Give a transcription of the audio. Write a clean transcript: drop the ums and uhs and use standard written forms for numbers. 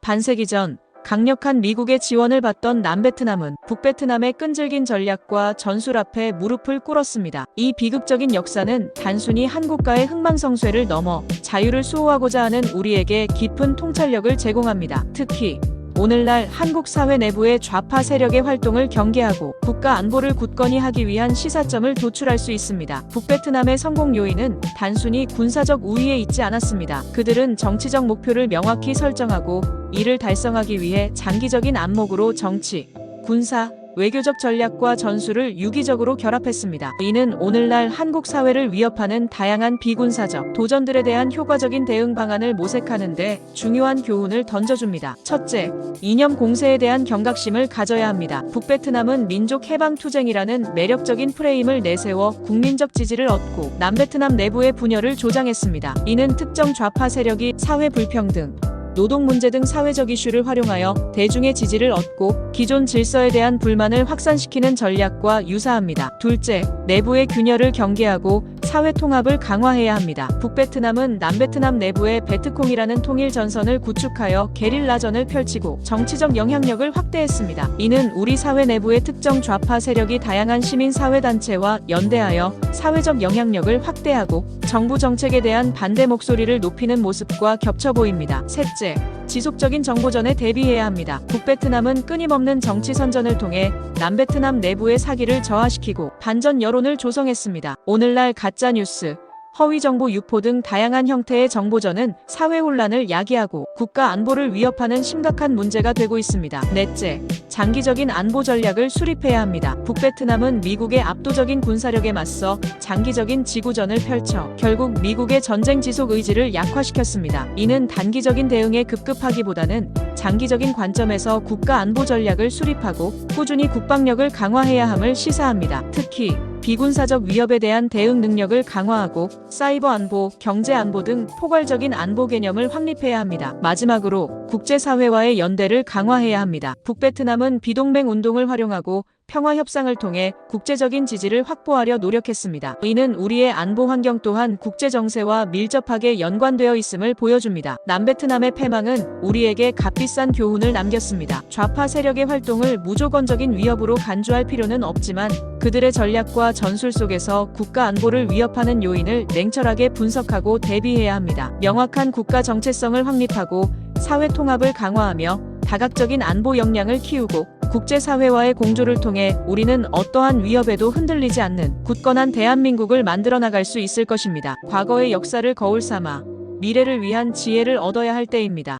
반세기 전 강력한 미국의 지원을 받던 남베트남은 북베트남의 끈질긴 전략과 전술 앞에 무릎을 꿇었습니다. 이 비극적인 역사는 단순히 한 국가의 흥망성쇠를 넘어 자유를 수호하고자 하는 우리에게 깊은 통찰력을 제공합니다. 특히 오늘날 한국 사회 내부의 좌파 세력의 활동을 경계하고 국가 안보를 굳건히 하기 위한 시사점을 도출할 수 있습니다. 북베트남의 성공 요인은 단순히 군사적 우위에 있지 않았습니다. 그들은 정치적 목표를 명확히 설정하고 이를 달성하기 위해 장기적인 안목으로 정치, 군사, 외교적 전략과 전술을 유기적으로 결합했습니다. 이는 오늘날 한국 사회를 위협하는 다양한 비군사적 도전들에 대한 효과적인 대응 방안을 모색하는 데 중요한 교훈을 던져줍니다. 첫째, 이념 공세에 대한 경각심을 가져야 합니다. 북베트남은 민족 해방 투쟁이라는 매력적인 프레임을 내세워 국민적 지지를 얻고 남베트남 내부의 분열을 조장했습니다. 이는 특정 좌파 세력이 사회 불평등, 노동 문제 등 사회적 이슈를 활용하여 대중의 지지를 얻고 기존 질서에 대한 불만을 확산시키는 전략과 유사합니다. 둘째, 내부의 균열을 경계하고 사회 통합을 강화해야 합니다. 북베트남은 남베트남 내부에 베트콩이라는 통일 전선을 구축하여 게릴라전을 펼치고 정치적 영향력을 확대했습니다. 이는 우리 사회 내부의 특정 좌파 세력이 다양한 시민 사회단체와 연대하여 사회적 영향력을 확대하고 정부 정책에 대한 반대 목소리를 높이는 모습과 겹쳐 보입니다. 셋째, 지속적인 정보전에 대비해야 합니다. 북베트남은 끊임없는 정치 선전을 통해 남베트남 내부의 사기를 저하시키고 반전 여론을 조성했습니다. 오늘날 가짜뉴스, 허위정보 유포 등 다양한 형태의 정보전은 사회 혼란을 야기하고 국가 안보를 위협하는 심각한 문제가 되고 있습니다. 넷째, 장기적인 안보 전략을 수립해야 합니다. 북베트남은 미국의 압도적인 군사력에 맞서 장기적인 지구전을 펼쳐 결국 미국의 전쟁 지속 의지를 약화시켰습니다. 이는 단기적인 대응에 급급하기보다는 장기적인 관점에서 국가 안보 전략을 수립하고 꾸준히 국방력을 강화해야 함을 시사합니다. 특히 비군사적 위협에 대한 대응 능력을 강화하고 사이버 안보, 경제 안보 등 포괄적인 안보 개념을 확립해야 합니다. 마지막으로 국제사회와의 연대를 강화해야 합니다. 북베트남은 비동맹 운동을 활용하고 평화 협상을 통해 국제적인 지지를 확보하려 노력했습니다. 이는 우리의 안보 환경 또한 국제 정세와 밀접하게 연관되어 있음을 보여줍니다. 남베트남의 패망은 우리에게 값비싼 교훈을 남겼습니다. 좌파 세력의 활동을 무조건적인 위협으로 간주할 필요는 없지만 그들의 전략과 전술 속에서 국가 안보를 위협하는 요인을 냉철하게 분석하고 대비해야 합니다. 명확한 국가 정체성을 확립하고 사회 통합을 강화하며 다각적인 안보 역량을 키우고 국제사회와의 공조를 통해 우리는 어떠한 위협에도 흔들리지 않는 굳건한 대한민국을 만들어 나갈 수 있을 것입니다. 과거의 역사를 거울 삼아 미래를 위한 지혜를 얻어야 할 때입니다.